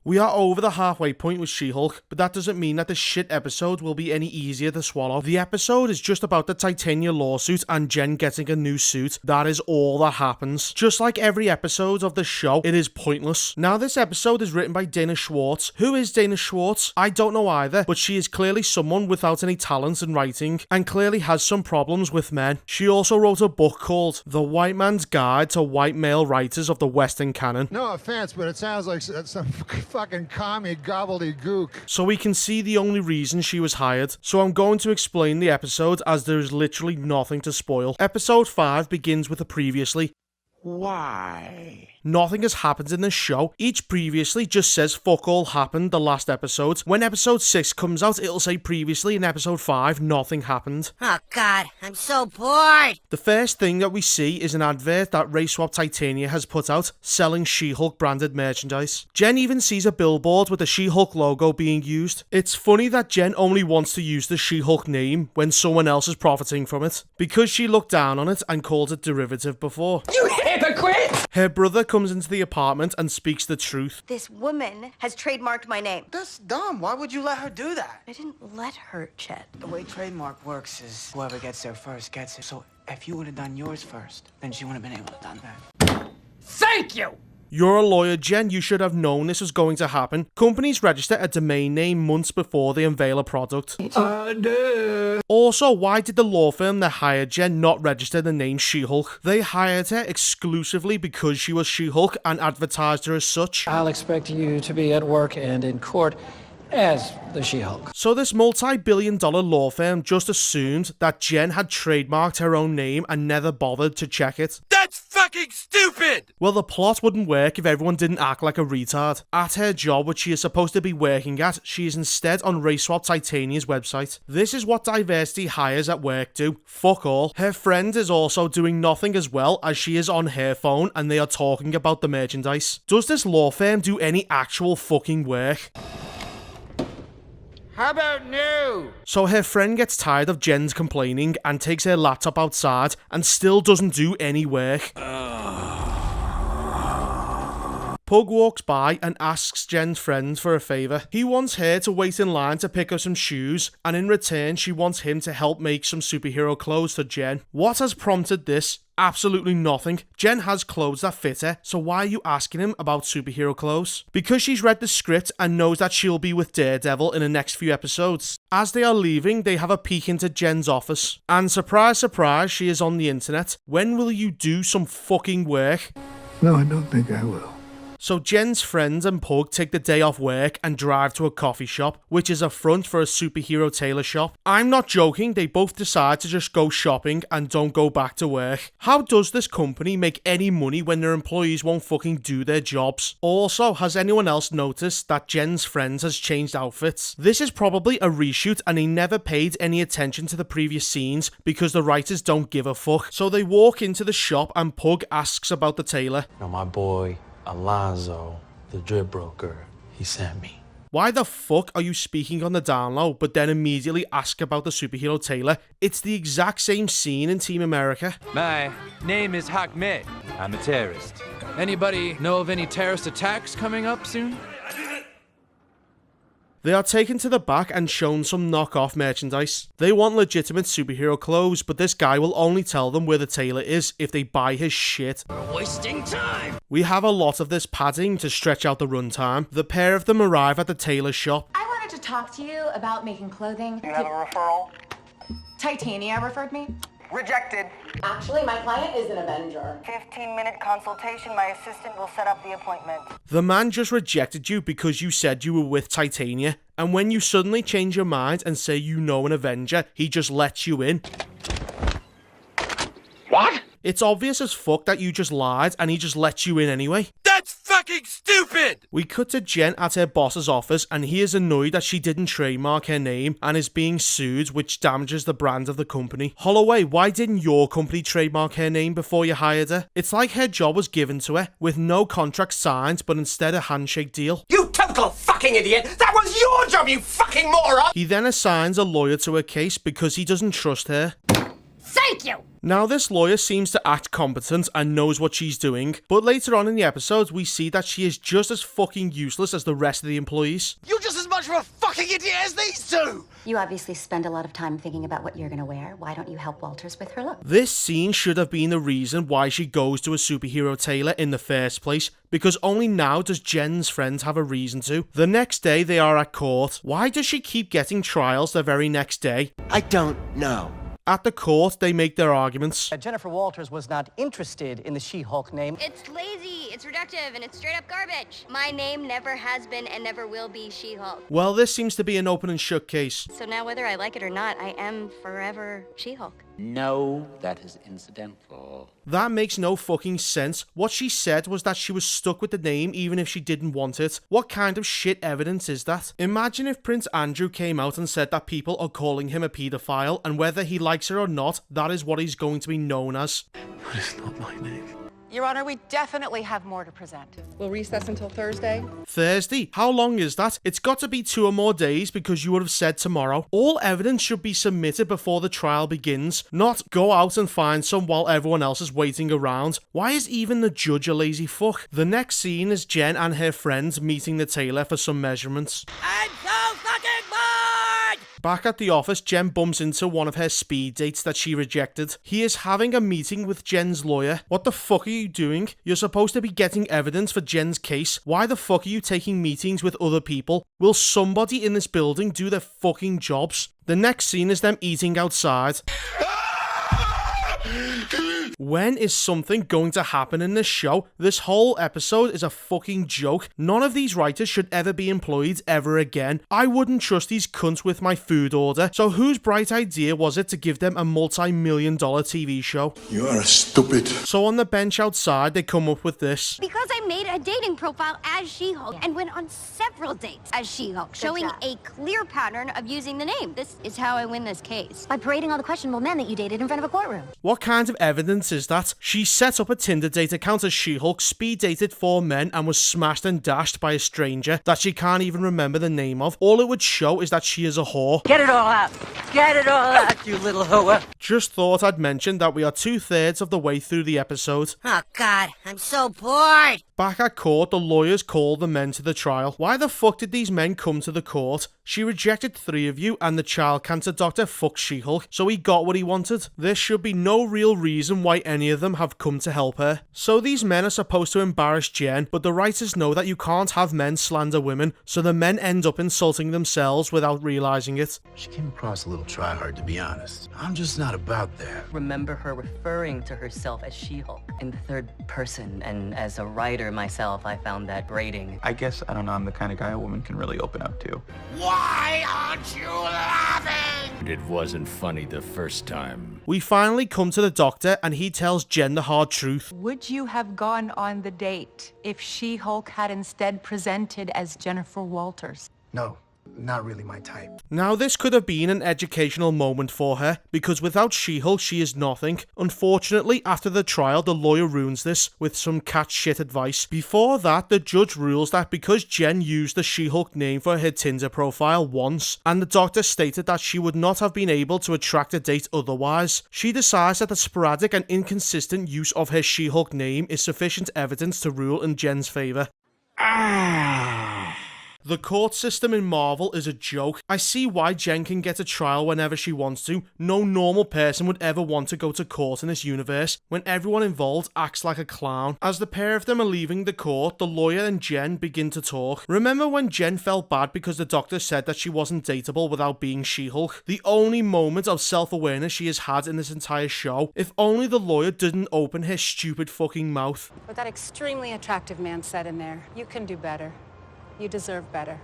We are over the halfway point with She-Hulk, but that doesn't mean that this shit episode will be any easier to swallow. The episode is just about the Titania lawsuit and Jen getting a new suit. That is all that happens. Just like every episode of the show, it is pointless. Now, this episode is written by Dana Schwartz. Who is Dana Schwartz? I don't know either, but she is clearly someone without any talent in writing and clearly has some problems with men. She also wrote a book called The White Man's Guide to White Male Writers of the Western Canon. No offense, but it sounds like some fucking commie gobbledygook. So we can see the only reason she was hired. So I'm going to explain the episode as there is literally nothing to spoil. Episode 5 begins with a previously. Why? Nothing has happened in this show. Each previously just says fuck all happened the last episode. When episode 6 comes out, it'll say previously in episode 5, nothing happened. Oh god, I'm so bored! The first thing that we see is an advert that Race Swap Titania has put out, selling She-Hulk branded merchandise. Jen even sees a billboard with the She-Hulk logo being used. It's funny that Jen only wants to use the She-Hulk name when someone else is profiting from it, because she looked down on it and called it derivative before. You hypocrite! Her brother comes into the apartment and speaks the truth. This woman has trademarked my name. That's dumb. Why would you let her do that? I didn't let her, Chet. The way trademark works is whoever gets there first gets it. So if you would have done yours first, then she wouldn't have been able to done that. Thank you! You're a lawyer, Jen. You should have known this was going to happen. Companies register a domain name months before they unveil a product. Also, why did the law firm that hired Jen not register the name She-Hulk? They hired her exclusively because she was She-Hulk and advertised her as such. I'll expect you to be at work and in court as the She-Hulk. So this multi-billion-dollar law firm just assumed that Jen had trademarked her own name and never bothered to check it. That's fucking stupid! Well, the plot wouldn't work if everyone didn't act like a retard. At her job, which she is supposed to be working at, she is instead on Race Swap Titania's website. This is what diversity hires at work do. Fuck all. Her friend is also doing nothing as well, as she is on her phone and they are talking about the merchandise. Does this law firm do any actual fucking work? How about no? So her friend gets tired of Jen's complaining and takes her laptop outside and still doesn't do any work. Pug walks by and asks Jen's friend for a favour. He wants her to wait in line to pick up some shoes, and in return she wants him to help make some superhero clothes for Jen. What has prompted this? Absolutely nothing. Jen has clothes that fit her, so why are you asking him about superhero clothes? Because she's read the script and knows that she'll be with Daredevil in the next few episodes. As they are leaving, they have a peek into Jen's office. And surprise, surprise, she is on the internet. When will you do some fucking work? No, I don't think I will. So Jen's friends and Pug take the day off work and drive to a coffee shop, which is a front for a superhero tailor shop. I'm not joking, they both decide to just go shopping and don't go back to work. How does this company make any money when their employees won't fucking do their jobs? Also, has anyone else noticed that Jen's friends has changed outfits? This is probably a reshoot and they never paid any attention to the previous scenes because the writers don't give a fuck. So they walk into the shop and Pug asks about the tailor. Now my boy Alonzo, the drip broker, he sent me. Why the fuck are you speaking on the down low but then immediately ask about the superhero tailor? It's the exact same scene in Team America. My name is Hakmet. I'm a terrorist. Anybody know of any terrorist attacks coming up soon? They are taken to the back and shown some knockoff merchandise. They want legitimate superhero clothes, but this guy will only tell them where the tailor is if they buy his shit. We're wasting time! We have a lot of this padding to stretch out the runtime. The pair of them arrive at the tailor shop. I wanted to talk to you about making clothing. You have a referral? Titania referred me. Rejected. Actually, my client is an Avenger. 15-minute consultation. My assistant will set up the appointment. The man just rejected you because you said you were with Titania, and when you suddenly change your mind and say you know an Avenger, he just lets you in. What? It's obvious as fuck that you just lied and he just lets you in anyway. That's fucking stupid! We cut to Jen at her boss's office and he is annoyed that she didn't trademark her name and is being sued, which damages the brand of the company. Holloway, why didn't your company trademark her name before you hired her? It's like her job was given to her with no contract signed but instead a handshake deal. You total fucking idiot! That was your job, you fucking moron! He then assigns a lawyer to her case because he doesn't trust her. Thank you! Now this lawyer seems to act competent and knows what she's doing, but later on in the episode we see that she is just as fucking useless as the rest of the employees. You're just as much of a fucking idiot as these two! You obviously spend a lot of time thinking about what you're gonna wear. Why don't you help Walters with her look? This scene should have been the reason why she goes to a superhero tailor in the first place, because only now does Jen's friend have a reason to. The next day they are at court. Why does she keep getting trials the very next day? I don't know. At the court, they make their arguments. Jennifer Walters was not interested in the She-Hulk name. It's lazy, it's reductive, and it's straight up garbage. My name never has been and never will be She-Hulk. Well, this seems to be an open and shut case. So now whether I like it or not, I am forever She-Hulk. No, that is incidental. That makes no fucking sense. What she said was that she was stuck with the name even if she didn't want it. What kind of shit evidence is that? Imagine if Prince Andrew came out and said that people are calling him a paedophile, and whether he likes her or not, that is what he's going to be known as. But it's not my name. Your Honor, we definitely have more to present. We'll recess until Thursday. Thursday? How long is that? It's got to be 2 or more days because you would have said tomorrow. All evidence should be submitted before the trial begins, not go out and find some while everyone else is waiting around. Why is even the judge a lazy fuck? The next scene is Jen and her friends meeting the tailor for some measurements. I'm so fucking bored! Back at the office, Jen bumps into one of her speed dates that she rejected. He is having a meeting with Jen's lawyer. What the fuck are you doing? You're supposed to be getting evidence for Jen's case. Why the fuck are you taking meetings with other people? Will somebody in this building do their fucking jobs? The next scene is them eating outside. When is something going to happen in this show? This whole episode is a fucking joke. None of these writers should ever be employed ever again. I wouldn't trust these cunts with my food order. So whose bright idea was it to give them a multi-million-dollar TV show? You are stupid. So on the bench outside, they come up with this. Because I made a dating profile as She-Hulk and went on several dates as She-Hulk, showing a clear pattern of using the name. This is how I win this case. By parading all the questionable men that you dated in front of a courtroom. What kind of evidence is that? She set up a Tinder date account as She-Hulk, speed dated 4 men, and was smashed and dashed by a stranger that she can't even remember the name of. All it would show is that she is a whore. Get it all out! Get it all out, you little hoe! Just thought I'd mention that we are 2/3 of the way through the episode. Oh god, I'm so bored! Back at court, the lawyers call the men to the trial. Why the fuck did these men come to the court? She rejected 3 of you and the child cancer doctor fucked She-Hulk, so he got what he wanted. There should be no real reason why any of them have come to help her. So these men are supposed to embarrass Jen, but the writers know that you can't have men slander women, so the men end up insulting themselves without realizing it. She came across a little try-hard, to be honest. I'm just not about that. Remember her referring to herself as She-Hulk in the third person, and as a writer myself, I found that grating. I guess, I don't know, I'm the kind of guy a woman can really open up to. Why aren't you laughing? It wasn't funny the first time. We finally come to the doctor and he tells Jen the hard truth. Would you have gone on the date if She-Hulk had instead presented as Jennifer Walters? No, not really my type. Now this could have been an educational moment for her, because without She-Hulk she is nothing. Unfortunately, after the trial the lawyer ruins this with some cat shit advice. Before that, the judge rules that because Jen used the She-Hulk name for her Tinder profile once, and the doctor stated that she would not have been able to attract a date otherwise, she decides that the sporadic and inconsistent use of her She-Hulk name is sufficient evidence to rule in Jen's favour. The court system in Marvel is a joke. I see why Jen can get a trial whenever she wants to. No normal person would ever want to go to court in this universe when everyone involved acts like a clown. As the pair of them are leaving the court, the lawyer and Jen begin to talk. Remember when Jen felt bad because the doctor said that she wasn't dateable without being She-Hulk? The only moment of self-awareness she has had in this entire show. If only the lawyer didn't open her stupid fucking mouth. What that extremely attractive man said in there, you can do better. You deserve better.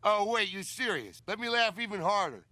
Oh, wait, you serious? Let me laugh even harder.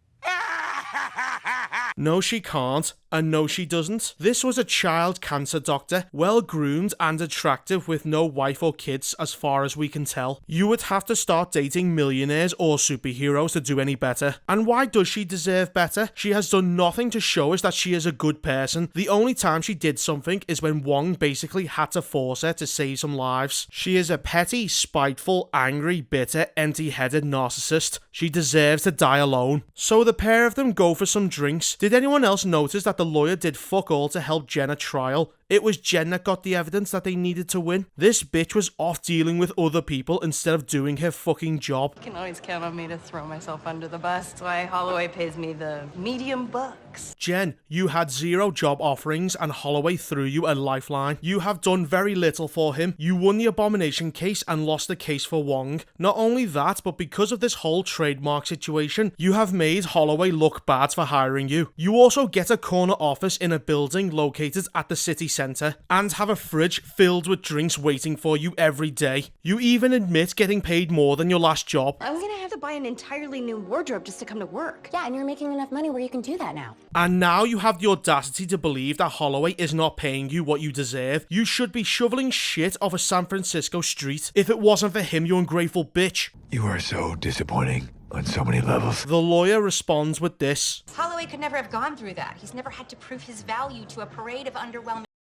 No, she can't, and no, she doesn't. This was a child cancer doctor, well-groomed and attractive with no wife or kids as far as we can tell. You would have to start dating millionaires or superheroes to do any better. And why does she deserve better? She has done nothing to show us that she is a good person. The only time she did something is when Wong basically had to force her to save some lives. She is a petty, spiteful, angry, bitter, empty-headed narcissist. She deserves to die alone. So the pair of them go for some drinks. Did anyone else notice that the lawyer did fuck all to help Jen at trial? It was Jen that got the evidence that they needed to win. This bitch was off dealing with other people instead of doing her fucking job. You can always count on me to throw myself under the bus. That's why Holloway pays me the medium bucks. Jen, you had 0 job offerings and Holloway threw you a lifeline. You have done very little for him. You won the Abomination case and lost the case for Wong. Not only that, but because of this whole trademark situation, you have made Holloway look bad for hiring you. You also get a corner office in a building located at the city centre and have a fridge filled with drinks waiting for you every day. You even admit getting paid more than your last job. I'm gonna have to buy an entirely new wardrobe just to come to work. Yeah, and you're making enough money where you can do that now. And now you have the audacity to believe that Holloway is not paying you what you deserve. You should be shoveling shit off a San Francisco street if it wasn't for him, you ungrateful bitch. You are so disappointing on so many levels. The lawyer responds with this. Holloway could never have gone through that. He's never had to prove his value to a parade of underwhelming